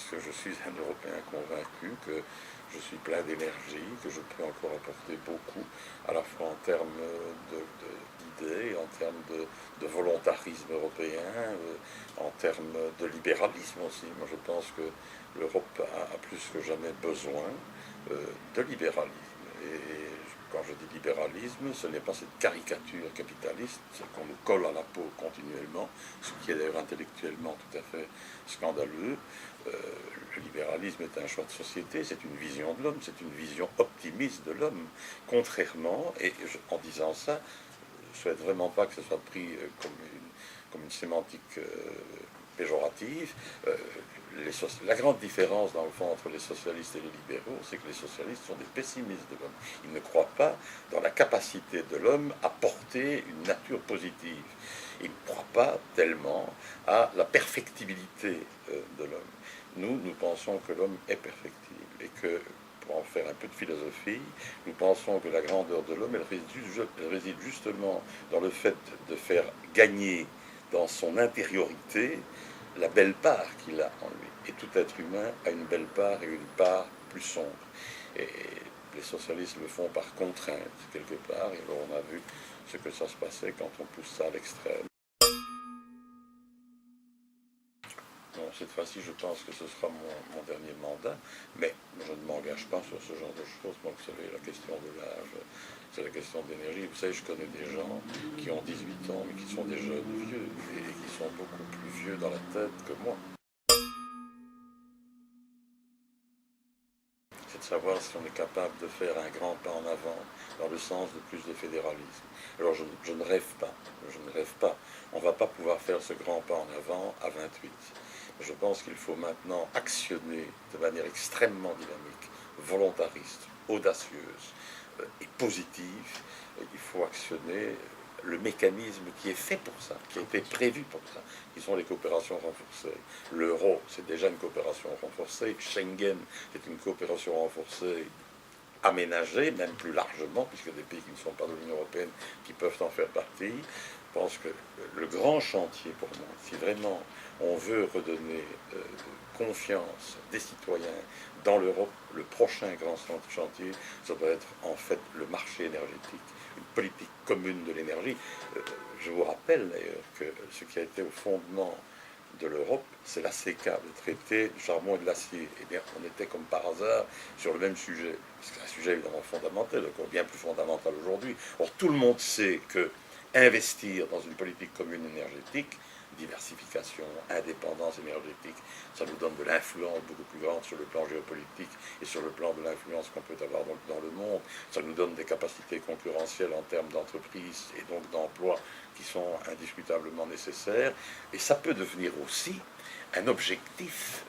que je suis un Européen convaincu, que je suis plein d'énergie, que je peux encore apporter beaucoup, à la fois en termes d'idées, en termes de volontarisme européen, en termes de libéralisme aussi. Moi, je pense que l'Europe a plus que jamais besoin de libéralisme. Et quand je dis libéralisme, ce n'est pas cette caricature capitaliste qu'on nous colle à la peau continuellement, ce qui est d'ailleurs intellectuellement tout à fait scandaleux. Le libéralisme est un choix de société, c'est une vision de l'homme, c'est une vision optimiste de l'homme. Contrairement, et en disant ça, je ne souhaite vraiment pas que ce soit pris comme une sémantique péjorative. La grande différence, dans le fond, entre les socialistes et les libéraux, c'est que les socialistes sont des pessimistes de l'homme. Ils ne croient pas dans la capacité de l'homme à porter une nature positive. Ils ne croient pas tellement à la perfectibilité de l'homme. Nous pensons que l'homme est perfectible et que, pour en faire un peu de philosophie, nous pensons que la grandeur de l'homme, elle réside justement dans le fait de faire gagner dans son intériorité la belle part qu'il a en lui. Et tout être humain a une belle part et une part plus sombre. Et les socialistes le font par contrainte, quelque part, et alors on a vu ce que ça se passait quand on pousse ça à l'extrême. Bon, cette fois-ci, je pense que ce sera mon dernier mandat, mais je ne m'engage pas sur ce genre de choses. Donc, vous savez, la question de l'âge, c'est la question de l'énergie. Vous savez, je connais des gens qui ont 18 ans, mais qui sont des jeunes vieux, et qui sont beaucoup plus vieux dans la tête que moi. C'est de savoir si on est capable de faire un grand pas en avant dans le sens de plus de fédéralisme. Alors je ne rêve pas, je ne rêve pas. On ne va pas pouvoir faire ce grand pas en avant à 28. Je pense qu'il faut maintenant actionner de manière extrêmement dynamique, volontariste, audacieuse et positive. Il faut actionner le mécanisme qui est fait pour ça, qui a été prévu pour ça, qui sont les coopérations renforcées. L'euro, c'est déjà une coopération renforcée. Schengen, c'est une coopération renforcée aménagée, même plus largement, puisque des pays qui ne sont pas de l'Union européenne qui peuvent en faire partie. Je pense que le grand chantier pour moi, si vraiment on veut redonner confiance des citoyens dans l'Europe, le prochain grand chantier, ça doit être en fait le marché énergétique, une politique commune de l'énergie. Je vous rappelle d'ailleurs que ce qui a été au fondement de l'Europe, c'est la CECA, le traité du charbon et de l'acier. Eh bien, on était comme par hasard sur le même sujet. C'est un sujet évidemment fondamental, encore bien plus fondamental aujourd'hui. Or, tout le monde sait que investir dans une politique commune énergétique, diversification, indépendance énergétique, ça nous donne de l'influence beaucoup plus grande sur le plan géopolitique et sur le plan de l'influence qu'on peut avoir dans le monde. Ça nous donne des capacités concurrentielles en termes d'entreprise et donc d'emploi qui sont indiscutablement nécessaires. Et ça peut devenir aussi un objectif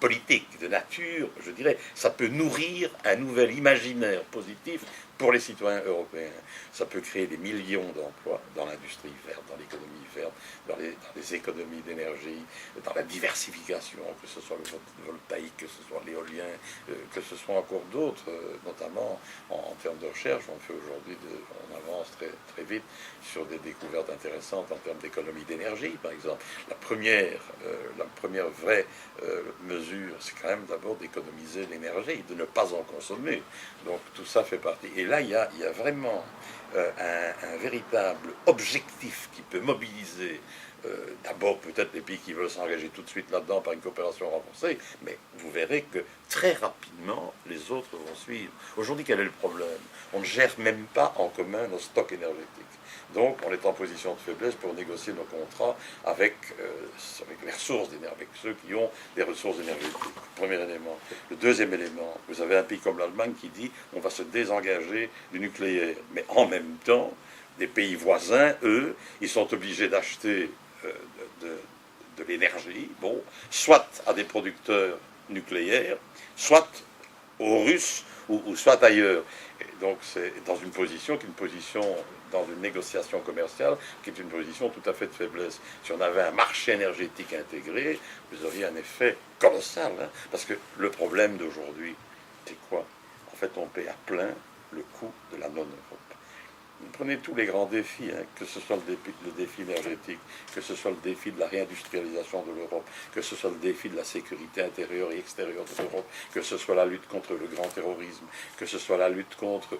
politique de nature, je dirais, ça peut nourrir un nouvel imaginaire positif pour les citoyens européens. Ça peut créer des millions d'emplois dans l'industrie verte, dans l'économie verte, dans les économies d'énergie, dans la diversification, que ce soit le voltaïque, que ce soit l'éolien, que ce soit encore d'autres, notamment en termes de recherche. On fait aujourd'hui, on avance très, très vite sur des découvertes intéressantes en termes d'économie d'énergie, par exemple. La première vraie mesure, c'est quand même d'abord d'économiser l'énergie, de ne pas en consommer. Donc tout ça fait partie. Et là, il y a vraiment un véritable objectif qui peut mobiliser d'abord peut-être les pays qui veulent s'engager tout de suite là-dedans par une coopération renforcée, mais vous verrez que très rapidement les autres vont suivre. Aujourd'hui, quel est le problème? On ne gère même pas en commun nos stocks énergétiques. Donc, on est en position de faiblesse pour négocier nos contrats avec les ressources d'énergie, avec ceux qui ont des ressources énergétiques. Premier élément. Le deuxième élément, vous avez un pays comme l'Allemagne qui dit on va se désengager du nucléaire. Mais en même temps, des pays voisins, eux, ils sont obligés d'acheter de l'énergie, bon, soit à des producteurs nucléaires, soit aux Russes ou soit ailleurs. Et donc c'est dans une position qui est une position dans une négociation commerciale qui est une position tout à fait de faiblesse. Si on avait un marché énergétique intégré, vous auriez un effet colossal, hein, parce que le problème d'aujourd'hui, c'est quoi? En fait, on paie à plein le coût de la non-Europe. Prenez tous les grands défis, hein, que ce soit le défi énergétique, que ce soit le défi de la réindustrialisation de l'Europe, que ce soit le défi de la sécurité intérieure et extérieure de l'Europe, que ce soit la lutte contre le grand terrorisme, que ce soit la lutte contre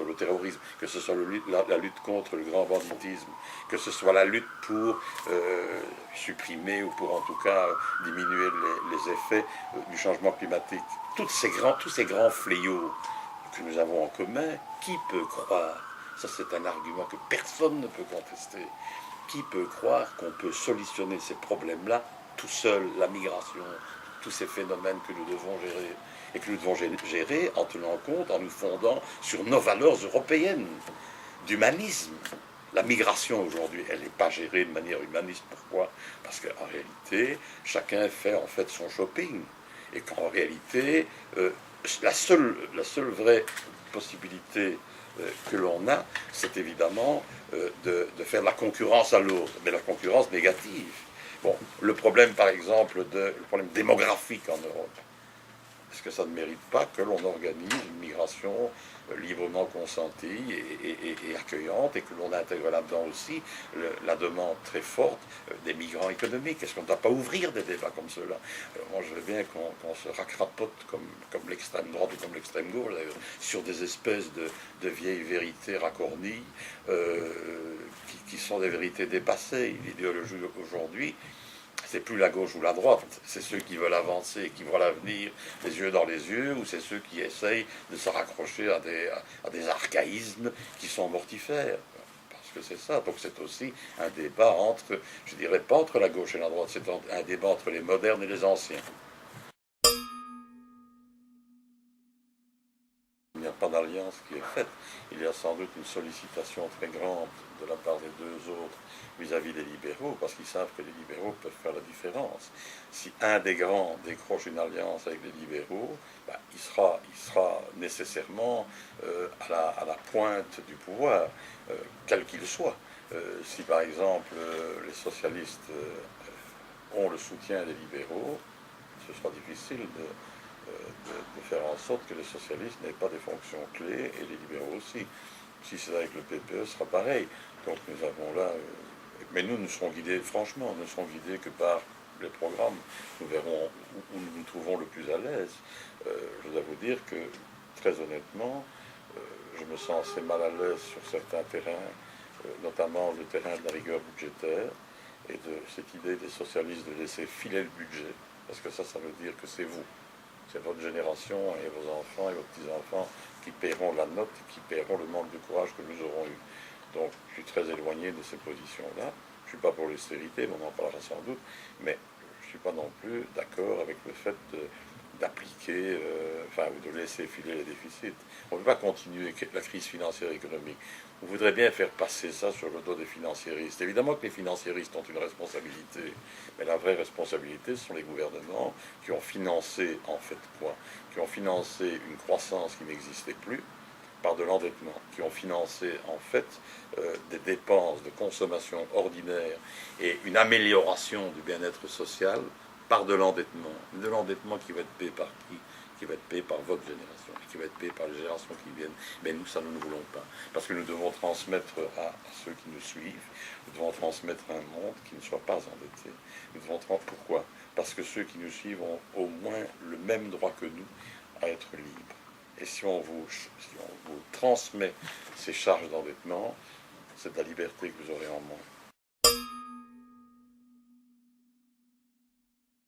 le terrorisme, que ce soit la lutte contre le grand banditisme, que ce soit la lutte pour supprimer ou pour en tout cas diminuer les effets du changement climatique. Tous ces grands fléaux que nous avons en commun, qui peut croire, ça c'est un argument que personne ne peut contester, qui peut croire qu'on peut solutionner ces problèmes-là tout seul, la migration, tous ces phénomènes que nous devons gérer, et que nous devons gérer en tenant compte, en nous fondant sur nos valeurs européennes, d'humanisme. La migration aujourd'hui, elle n'est pas gérée de manière humaniste. Pourquoi? Parce qu'en réalité, chacun fait en fait son shopping, et qu'en réalité, la seule vraie possibilité que l'on a, c'est évidemment de faire la concurrence à l'autre, mais la concurrence négative. Bon, le problème, par exemple, le problème démographique en Europe, est-ce que ça ne mérite pas que l'on organise une migration librement consentie et accueillante, et que l'on intègre là-dedans aussi la demande très forte des migrants économiques? Est-ce qu'on ne doit pas ouvrir des débats comme cela? Moi, je veux bien qu'on se racrapote comme l'extrême droite ou comme l'extrême gauche, d'ailleurs, sur des espèces de vieilles vérités racornies qui sont des vérités dépassées. L'idéologie aujourd'hui, c'est plus la gauche ou la droite, c'est ceux qui veulent avancer, qui voient l'avenir les yeux dans les yeux, ou c'est ceux qui essayent de se raccrocher à des archaïsmes qui sont mortifères. Parce que c'est ça, donc c'est aussi un débat entre, je dirais pas entre la gauche et la droite, c'est un débat entre les modernes et les anciens. Il n'y a pas d'alliance qui est faite. Il y a sans doute une sollicitation très grande de la part des deux autres vis-à-vis des libéraux, parce qu'ils savent que les libéraux peuvent faire la différence. Si un des grands décroche une alliance avec les libéraux, ben, il sera nécessairement à la pointe du pouvoir, quel qu'il soit. Si par exemple les socialistes ont le soutien des libéraux, ce sera difficile de faire en sorte que les socialistes n'aient pas des fonctions clés, et les libéraux aussi. Si c'est avec le PPE, ce sera pareil. Donc nous avons là... mais nous serons guidés, franchement, nous ne serons guidés que par les programmes. Nous verrons où nous nous trouvons le plus à l'aise. Je dois vous dire que, très honnêtement, je me sens assez mal à l'aise sur certains terrains, notamment le terrain de la rigueur budgétaire, et de cette idée des socialistes de laisser filer le budget, parce que ça veut dire que c'est vous. C'est votre génération et vos enfants et vos petits-enfants qui paieront la note, qui paieront le manque de courage que nous aurons eu. Donc je suis très éloigné de ces positions-là. Je ne suis pas pour l'austérité, on en parlera sans doute, mais je ne suis pas non plus d'accord avec le fait d'appliquer, de laisser filer les déficits. On ne peut pas continuer la crise financière et économique. On voudrait bien faire passer ça sur le dos des financiéristes. Évidemment que les financiéristes ont une responsabilité, mais la vraie responsabilité, ce sont les gouvernements qui ont financé, en fait quoi? Qui ont financé une croissance qui n'existait plus par de l'endettement, qui ont financé en fait des dépenses de consommation ordinaire et une amélioration du bien-être social par de l'endettement qui va être payé par qui? Qui va être payé par votre génération, et qui va être payé par les générations qui viennent. Mais nous, ça, nous ne voulons pas. Parce que nous devons transmettre à ceux qui nous suivent, nous devons transmettre un monde qui ne soit pas endetté. Pourquoi? Parce que ceux qui nous suivent ont au moins le même droit que nous à être libres. Et si on vous transmet ces charges d'endettement, c'est de la liberté que vous aurez en moins.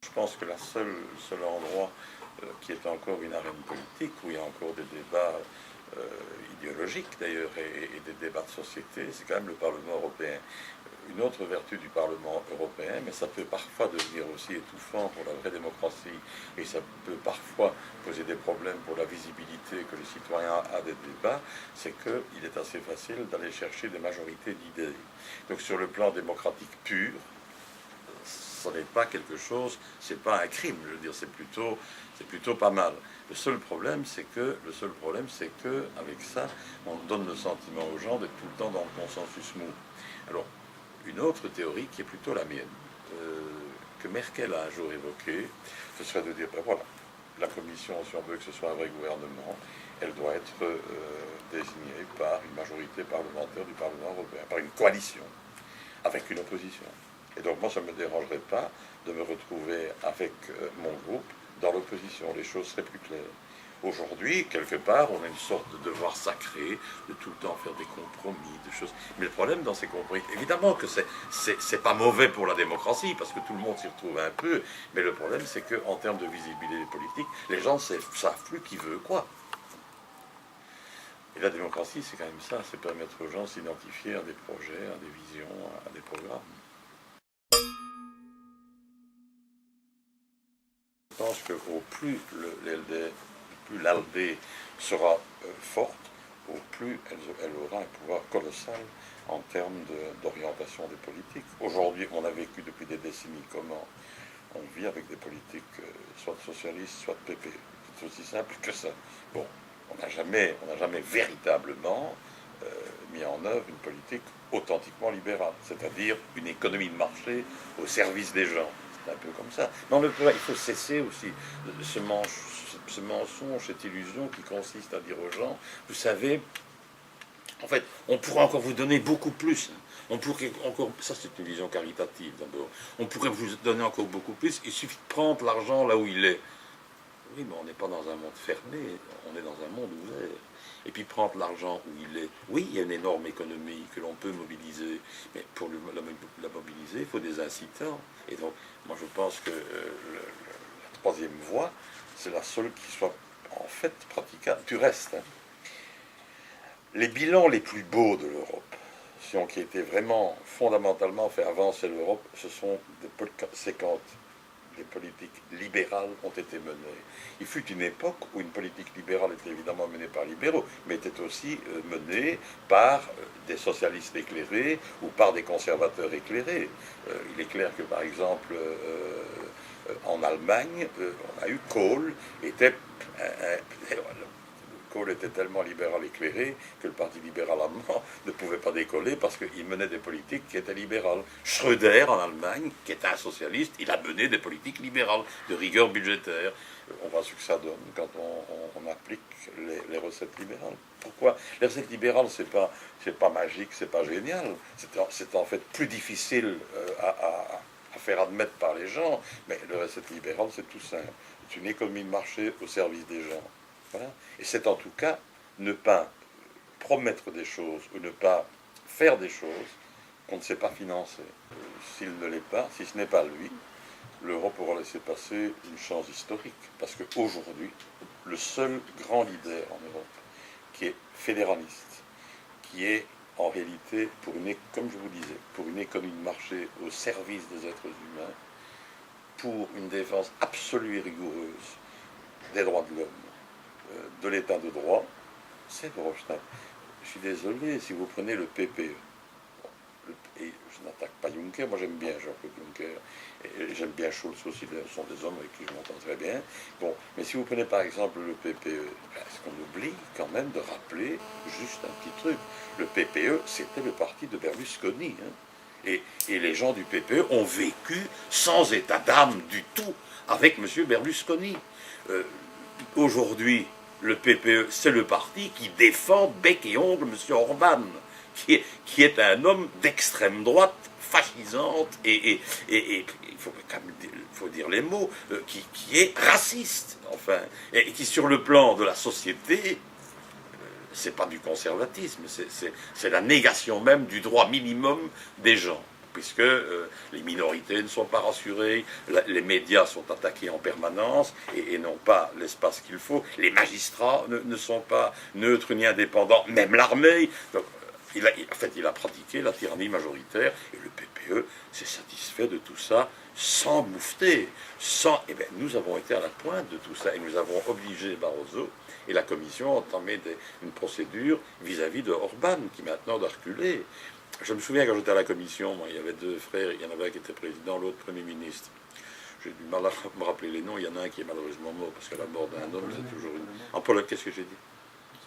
Je pense que le seul endroit qui est encore une arène politique, où il y a encore des débats idéologiques d'ailleurs, et des débats de société, c'est quand même le Parlement européen. Une autre vertu du Parlement européen, mais ça peut parfois devenir aussi étouffant pour la vraie démocratie, et ça peut parfois poser des problèmes pour la visibilité que les citoyens ont des débats, c'est qu'il est assez facile d'aller chercher des majorités d'idées. Donc sur le plan démocratique pur, ce n'est pas quelque chose, c'est pas un crime, je veux dire, c'est plutôt pas mal. Le seul problème, c'est que avec ça, on donne le sentiment aux gens d'être tout le temps dans le consensus mou. Alors, une autre théorie qui est plutôt la mienne, que Merkel a un jour évoquée, ce serait de dire, ben voilà, la Commission, si on veut que ce soit un vrai gouvernement, elle doit être désignée par une majorité parlementaire du Parlement européen, par une coalition, avec une opposition. Et donc moi, ça ne me dérangerait pas de me retrouver avec mon groupe dans l'opposition. Les choses seraient plus claires. Aujourd'hui, quelque part, on a une sorte de devoir sacré de tout le temps faire des compromis, des choses. Mais le problème dans ces compromis, évidemment que c'est pas mauvais pour la démocratie, parce que tout le monde s'y retrouve un peu, mais le problème, c'est qu'en termes de visibilité politique, les gens ne savent plus qui veut quoi. Et la démocratie, c'est quand même ça, c'est permettre aux gens de s'identifier à des projets, à des visions, à des programmes. Je pense qu'au plus l'ALDE sera forte, au plus elle aura un pouvoir colossal en termes d'orientation des politiques. Aujourd'hui, on a vécu depuis des décennies comment on vit avec des politiques soit socialistes, soit PP. C'est aussi simple que ça. Bon, on n'a jamais véritablement mis en œuvre une politique authentiquement libérale, c'est-à-dire une économie de marché au service des gens. C'est un peu comme ça. Non, il faut cesser aussi ce mensonge, cette illusion qui consiste à dire aux gens, vous savez, en fait, on pourrait encore vous donner beaucoup plus. On pourrait encore, ça c'est une vision caritative d'abord, on pourrait vous donner encore beaucoup plus, il suffit de prendre l'argent là où il est. Oui, mais on n'est pas dans un monde fermé, on est dans un monde ouvert. Et puis prendre l'argent où il est. Oui, il y a une énorme économie que l'on peut mobiliser, mais pour la mobiliser, il faut des incitants. Et donc, moi je pense que la troisième voie, c'est la seule qui soit en fait praticable. Du reste, hein, les bilans les plus beaux de l'Europe, qui étaient vraiment fondamentalement fait avancer l'Europe, ce sont c'est quand des politiques libérales ont été menées. Il fut une époque où une politique libérale était évidemment menée par libéraux, mais était aussi menée par des socialistes éclairés ou par des conservateurs éclairés. Il est clair que par exemple en Allemagne, on a eu Kohl, Kohl était tellement libéral éclairé que le Parti libéral allemand ne pouvait pas décoller parce qu'il menait des politiques qui étaient libérales. Schröder, en Allemagne, qui était un socialiste, il a mené des politiques libérales, de rigueur budgétaire. On voit ce que ça donne quand on applique les recettes libérales. Pourquoi? Les recettes libérales, c'est pas magique, c'est pas génial. C'est en fait plus difficile à faire admettre par les gens, mais les recettes libérales, c'est tout simple. C'est une économie de marché au service des gens. Voilà. Et c'est en tout cas ne pas promettre des choses ou ne pas faire des choses qu'on ne sait pas financer. S'il ne l'est pas, si ce n'est pas lui, l'Europe aura laissé passer une chance historique. Parce qu'aujourd'hui, le seul grand leader en Europe qui est fédéraliste, qui est en réalité, comme je vous disais, pour une économie de marché au service des êtres humains, pour une défense absolue et rigoureuse des droits de l'homme, de l'état de droit, c'est Verhofstadt. Je suis désolé, si vous prenez le PPE, et je n'attaque pas Juncker, moi j'aime bien Jean-Claude Juncker, et j'aime bien Schulz aussi, ce sont des hommes avec qui je m'entends très bien. Bon, mais si vous prenez par exemple le PPE, est-ce qu'on oublie quand même de rappeler juste un petit truc? Le PPE, c'était le parti de Berlusconi, hein. Et les gens du PPE ont vécu sans état d'âme du tout avec M. Berlusconi. Aujourd'hui, le PPE, c'est le parti qui défend bec et ongle M. Orban, qui est un homme d'extrême droite, fascisante, et il faut dire les mots, qui est raciste, enfin, et qui sur le plan de la société, c'est pas du conservatisme, c'est la négation même du droit minimum des gens, puisque les minorités ne sont pas rassurées, les médias sont attaqués en permanence et n'ont pas l'espace qu'il faut, les magistrats ne sont pas neutres ni indépendants, même l'armée. Donc, il a pratiqué la tyrannie majoritaire, et le PPE s'est satisfait de tout ça sans moufter, Eh bien, nous avons été à la pointe de tout ça, et nous avons obligé Barroso et la Commission a entamé une procédure vis-à-vis de Orban, qui maintenant doit reculer. Je me souviens quand j'étais à la Commission, moi, il y avait deux frères, il y en avait un qui était président, l'autre Premier ministre. J'ai du mal à me rappeler les noms, il y en a un qui est malheureusement mort, parce que la mort d'un homme, c'est toujours une... En Pologne, qu'est-ce que j'ai dit?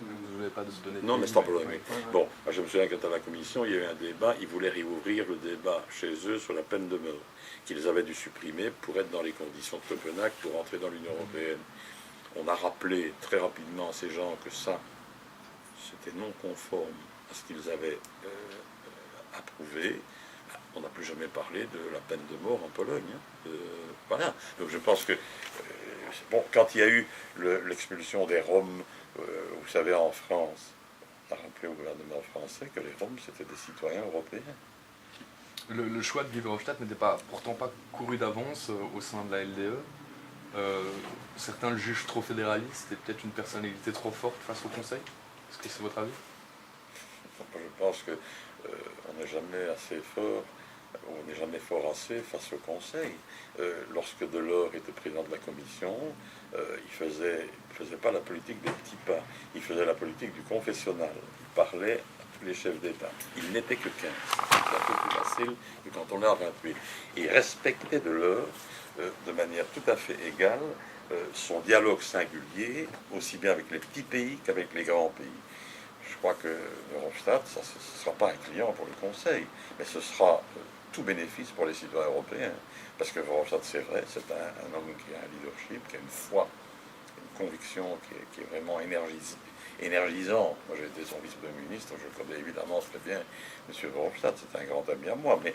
Vous ne voulez pas donner de non, mais c'est en Pologne. Bon, je me souviens quand à la Commission, il y a eu un débat, ils voulaient réouvrir le débat chez eux sur la peine de mort, qu'ils avaient dû supprimer pour être dans les conditions de Copenhague pour entrer dans l'Union européenne. on a rappelé très rapidement à ces gens que ça, c'était non conforme à ce qu'ils avaient approuvé. On n'a plus jamais parlé de la peine de mort en Pologne. Voilà. Donc je pense que, bon, quand il y a eu l'expulsion des Roms, vous savez, en France, on a rappelé au gouvernement français que les Roms, c'était des citoyens européens. Le choix de Guy Verhofstadt n'était pourtant pas couru d'avance au sein de la LDE. Certains le jugent trop fédéraliste et peut-être une personnalité trop forte face au Conseil. Est-ce que c'est votre avis? Je pense que on n'est jamais assez fort, on n'est jamais fort assez face au Conseil. Lorsque Delors était président de la Commission, il faisait pas la politique des petits pas, il faisait la politique du confessionnal. Il parlait à tous les chefs d'État. Il n'était que 15. C'est un peu plus facile que quand on est à 28. Et il respectait Delors de manière tout à fait égale son dialogue singulier, aussi bien avec les petits pays qu'avec les grands pays. Je crois que Verhofstadt, ce ne sera pas un client pour le Conseil, mais ce sera tout bénéfice pour les citoyens européens. Parce que Verhofstadt, c'est vrai, c'est un homme qui a un leadership, qui a une foi, une conviction qui est vraiment énergisant. Moi, j'ai été son vice-premier ministre, je connais évidemment très bien M. Verhofstadt, c'est un grand ami à moi, mais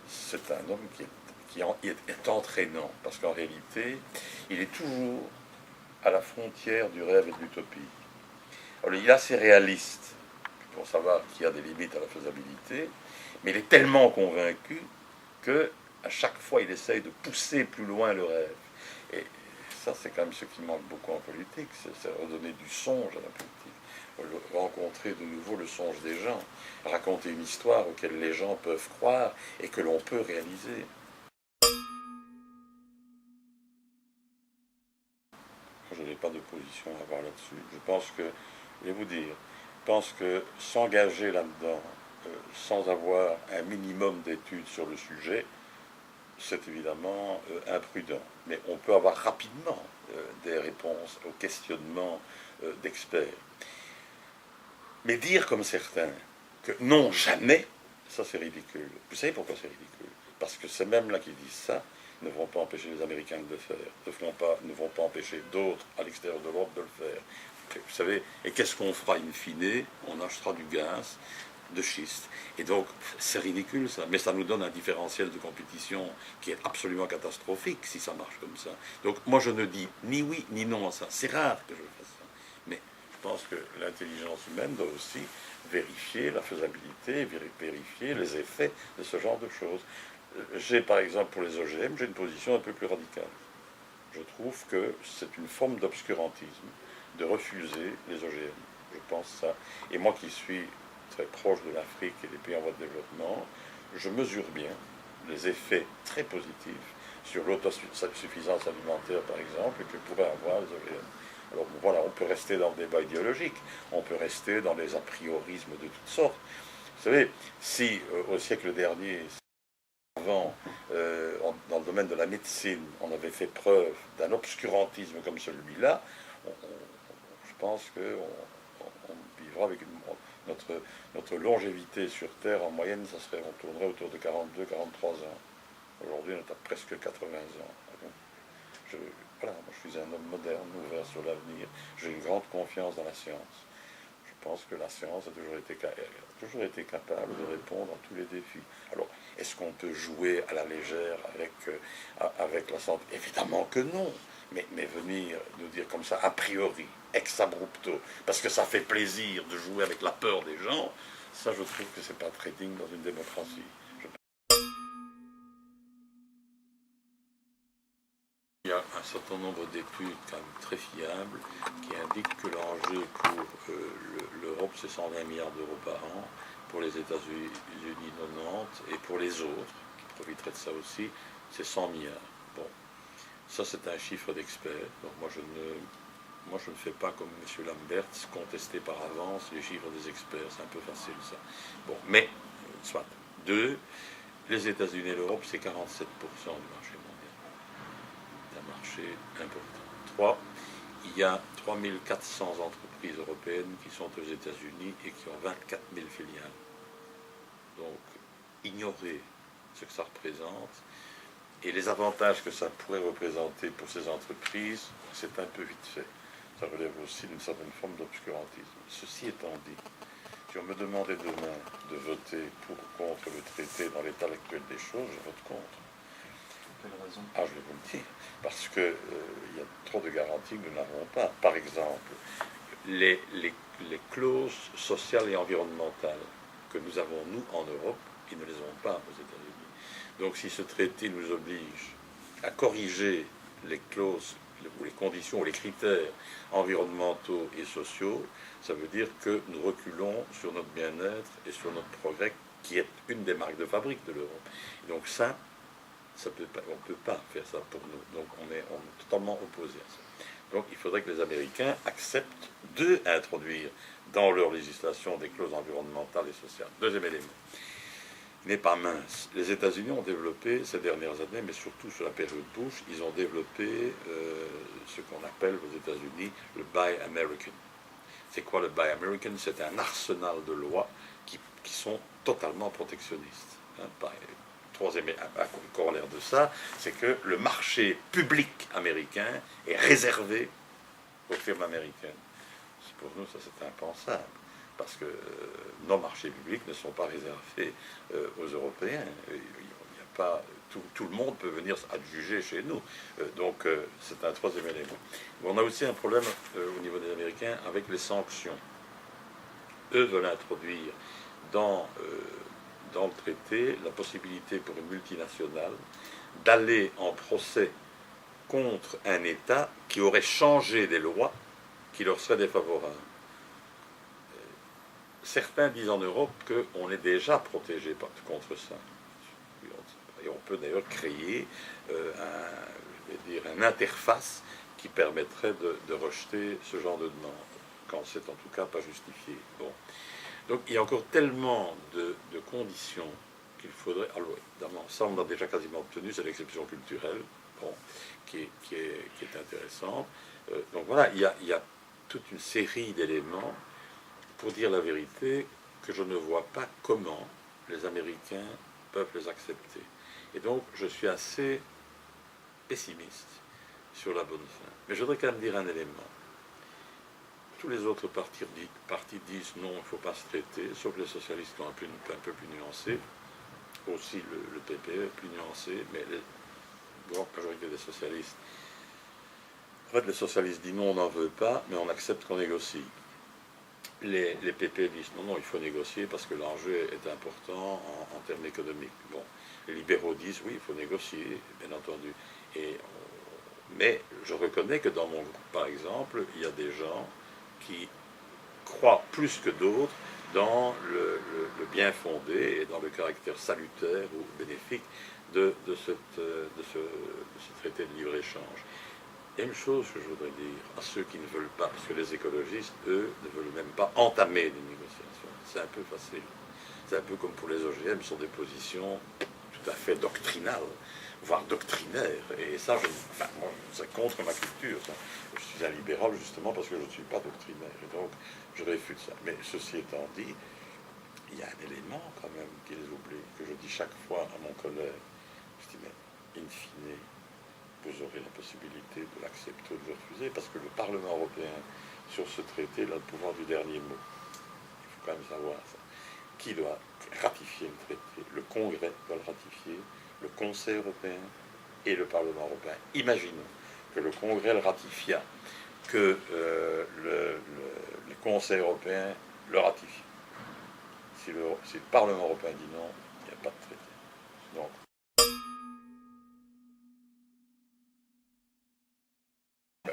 c'est un homme qui est entraînant, parce qu'en réalité, il est toujours à la frontière du rêve et de l'utopie. Alors, il est assez réaliste pour savoir qu'il y a des limites à la faisabilité, mais il est tellement convaincu que à chaque fois il essaye de pousser plus loin le rêve. Et ça, c'est quand même ce qui manque beaucoup en politique, c'est redonner du songe à la politique, rencontrer de nouveau le songe des gens, raconter une histoire auquel les gens peuvent croire et que l'on peut réaliser. Je n'ai pas de position à avoir là-dessus. Je pense que, je vais vous dire, je pense que s'engager là-dedans sans avoir un minimum d'études sur le sujet, c'est évidemment imprudent. Mais on peut avoir rapidement des réponses aux questionnements d'experts. Mais dire comme certains que non, jamais, ça c'est ridicule. Vous savez pourquoi c'est ridicule? Parce que ces mêmes-là qui disent ça ne vont pas empêcher les Américains de le faire, ne vont pas empêcher d'autres à l'extérieur de l'Europe de le faire. Vous savez, et qu'est-ce qu'on fera in fine? On achètera du gaz de schiste. Et donc, c'est ridicule ça, mais ça nous donne un différentiel de compétition qui est absolument catastrophique si ça marche comme ça. Donc, moi je ne dis ni oui ni non à ça. C'est rare que je fasse ça. Mais je pense que l'intelligence humaine doit aussi vérifier la faisabilité, vérifier les effets de ce genre de choses. J'ai par exemple pour les OGM, j'ai une position un peu plus radicale. Je trouve que c'est une forme d'obscurantisme de refuser les OGM. Je pense ça. Et moi qui suis très proche de l'Afrique et des pays en voie de développement, je mesure bien les effets très positifs sur l'autosuffisance alimentaire, par exemple, que pourraient avoir les OGM. Alors voilà, on peut rester dans le débat idéologique, on peut rester dans les a priorismes de toutes sortes. Vous savez, si au siècle dernier, avant, dans le domaine de la médecine, on avait fait preuve d'un obscurantisme comme celui-là, je pense qu'on vivra avec notre longévité sur Terre, en moyenne, on tournerait autour de 42-43 ans. Aujourd'hui, on est à presque 80 ans. Voilà, moi, je suis un homme moderne, ouvert sur l'avenir. J'ai une grande confiance dans la science. Je pense que la science a toujours été capable de répondre à tous les défis. Alors, est-ce qu'on peut jouer à la légère avec la santé? Évidemment que non. Mais venir nous dire comme ça, a priori, ex abrupto, parce que ça fait plaisir de jouer avec la peur des gens, ça je trouve que c'est pas très digne dans une démocratie. Il y a un certain nombre d'études quand même très fiables qui indiquent que l'enjeu pour l'Europe c'est 120 milliards d'euros par an, pour les États-Unis 90 et pour les autres qui profiteraient de ça aussi c'est 100 milliards. Bon, ça c'est un chiffre d'expert. Donc moi je ne fais pas comme M. Lamberts, contester par avance les chiffres des experts, c'est un peu facile ça. Bon, mais soit. 2, les États-Unis et l'Europe c'est 47% du marché mondial. Un marché important. 3, il y a 3400 entreprises européennes qui sont aux États-Unis et qui ont 24 000 filiales. Donc, ignorer ce que ça représente et les avantages que ça pourrait représenter pour ces entreprises, c'est un peu vite fait. ça relève aussi d'une certaine forme d'obscurantisme. Ceci étant dit, si on me demandait demain de voter pour ou contre le traité dans l'état actuel des choses, je vote contre. Quelle raison? Ah, je vais vous le dire, parce que il y a trop de garanties que nous n'avons pas. Par exemple, les clauses sociales et environnementales que nous avons, nous, en Europe, ils ne les ont pas aux États-Unis. Donc si ce traité nous oblige à corriger les clauses ou les conditions ou les critères environnementaux et sociaux, ça veut dire que nous reculons sur notre bien-être et sur notre progrès, qui est une des marques de fabrique de l'Europe. Donc ça peut pas, on ne peut pas faire ça pour nous. Donc on est totalement opposé à ça. Donc il faudrait que les Américains acceptent d'introduire dans leur législation des clauses environnementales et sociales. Deuxième élément. Il n'est pas mince. Les États-Unis ont développé ces dernières années, mais surtout sur la période Bush, ils ont développé ce qu'on appelle aux États-Unis le Buy American. C'est quoi le Buy American? C'est un arsenal de lois qui sont totalement protectionnistes. Troisième corollaire de ça, c'est que le marché public américain est réservé aux firmes américaines. Pour nous, ça c'est impensable, parce que nos marchés publics ne sont pas réservés aux Européens. Il n'y a pas, tout le monde peut venir adjuger chez nous. Donc c'est un troisième élément. On a aussi un problème au niveau des Américains avec les sanctions. Eux veulent introduire dans le traité la possibilité pour une multinationale d'aller en procès contre un État qui aurait changé des lois qui leur seraient défavorables. Certains disent en Europe qu'on est déjà protégé contre ça. Et on peut d'ailleurs créer une interface qui permettrait de rejeter ce genre de demande, quand c'est en tout cas pas justifié. Bon. Donc il y a encore tellement de conditions qu'il faudrait... Alors, évidemment, ça on l'a déjà quasiment obtenu, c'est l'exception culturelle, bon, qui est intéressante. Donc voilà, il y a toute une série d'éléments, pour dire la vérité, que je ne vois pas comment les Américains peuvent les accepter. Et donc je suis assez pessimiste sur la bonne fin. Mais je voudrais quand même dire un élément. Tous les autres partis disent non, il ne faut pas se traiter, sauf les socialistes qui sont un peu plus nuancés. Aussi le PPE plus nuancé, mais la grande majorité des socialistes. En fait, les socialistes disent non, on n'en veut pas, mais on accepte qu'on négocie. Les PPE disent non, il faut négocier parce que l'enjeu est important en termes économiques. Bon, les libéraux disent oui, il faut négocier, bien entendu. Mais je reconnais que dans mon groupe, par exemple, il y a des gens qui croient plus que d'autres dans le bien fondé et dans le caractère salutaire ou bénéfique de ce traité de libre-échange. Il y a une chose que je voudrais dire à ceux qui ne veulent pas, parce que les écologistes, eux, ne veulent même pas entamer des négociations. C'est un peu facile. C'est un peu comme pour les OGM, ce sont des positions tout à fait doctrinales, voire doctrinaires. Et ça, moi, c'est contre ma culture. Ça. Je suis un libéral justement parce que je ne suis pas doctrinaire. Et donc, je réfute ça. Mais ceci étant dit, il y a un élément quand même qu'ils oublient, que je dis chaque fois à mon collègue. Je dis, mais in fine, vous aurez la possibilité de l'accepter ou de le refuser, parce que le Parlement européen, sur ce traité, a le pouvoir du dernier mot. Il faut quand même savoir ça. Qui doit ratifier le traité? Le Congrès doit le ratifier, le Conseil européen et le Parlement européen. Imaginons que le Congrès le ratifia, que le Conseil européen le ratifie. Si le Parlement européen dit non, il n'y a pas de traité. Donc,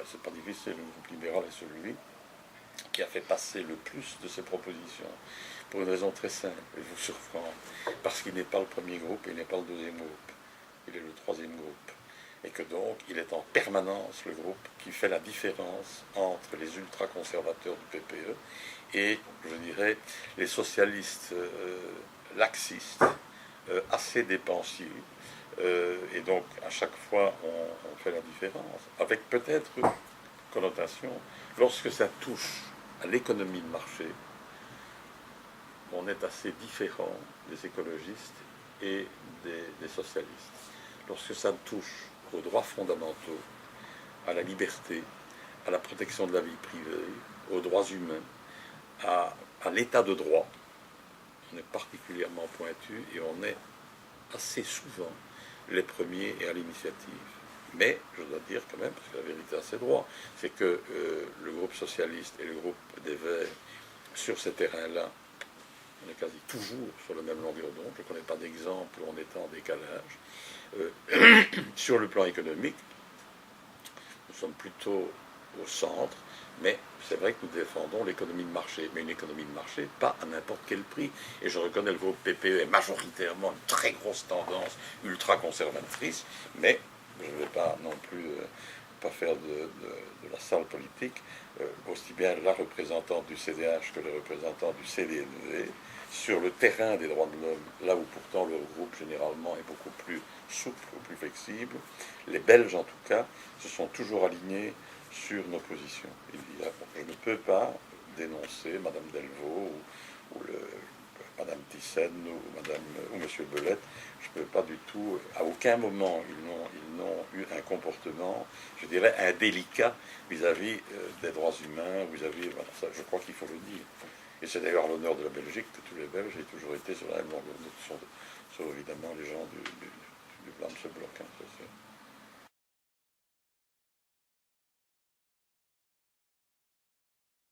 c'est pas difficile, le groupe libéral est celui qui a fait passer le plus de ses propositions, pour une raison très simple, et vous surprendre, parce qu'il n'est pas le premier groupe et il n'est pas le deuxième groupe, il est le troisième groupe, et que donc il est en permanence le groupe qui fait la différence entre les ultra-conservateurs du PPE et, je dirais, les socialistes laxistes, assez dépensiers. Et donc, à chaque fois, on fait la différence, avec peut-être une connotation. Lorsque ça touche à l'économie de marché, on est assez différent des écologistes et des socialistes. Lorsque ça touche aux droits fondamentaux, à la liberté, à la protection de la vie privée, aux droits humains, à l'état de droit. On est particulièrement pointu et on est assez souvent les premiers et à l'initiative. Mais je dois dire quand même, parce que la vérité a ses droits, c'est que le groupe socialiste et le groupe des Verts, sur ces terrains-là, on est quasi toujours sur la même longueur d'onde. Je ne connais pas d'exemple où on est en décalage. Sur le plan économique, nous sommes plutôt au centre, mais c'est vrai que nous défendons l'économie de marché, mais une économie de marché, pas à n'importe quel prix. Et je reconnais le groupe PPE est majoritairement une très grosse tendance ultra-conservatrice, mais je ne vais pas non plus pas faire de la salle politique, aussi bien la représentante du CDH que le représentant du CDNV, sur le terrain des droits de l'homme, là où pourtant leur groupe généralement est beaucoup plus souple ou plus flexible, les Belges en tout cas se sont toujours alignés sur nos positions. Je ne peux pas dénoncer Madame Delvaux ou Madame Thyssen ou Monsieur Belette. Je ne peux pas du tout, à aucun moment ils n'ont eu un comportement, je dirais, indélicat vis-à-vis des droits humains, vis-à-vis, voilà, ça, je crois qu'il faut le dire. Et c'est d'ailleurs l'honneur de la Belgique que tous les Belges aient toujours été sur la même longueur d'onde, sauf évidemment les gens du blanc de ce bloc. Hein,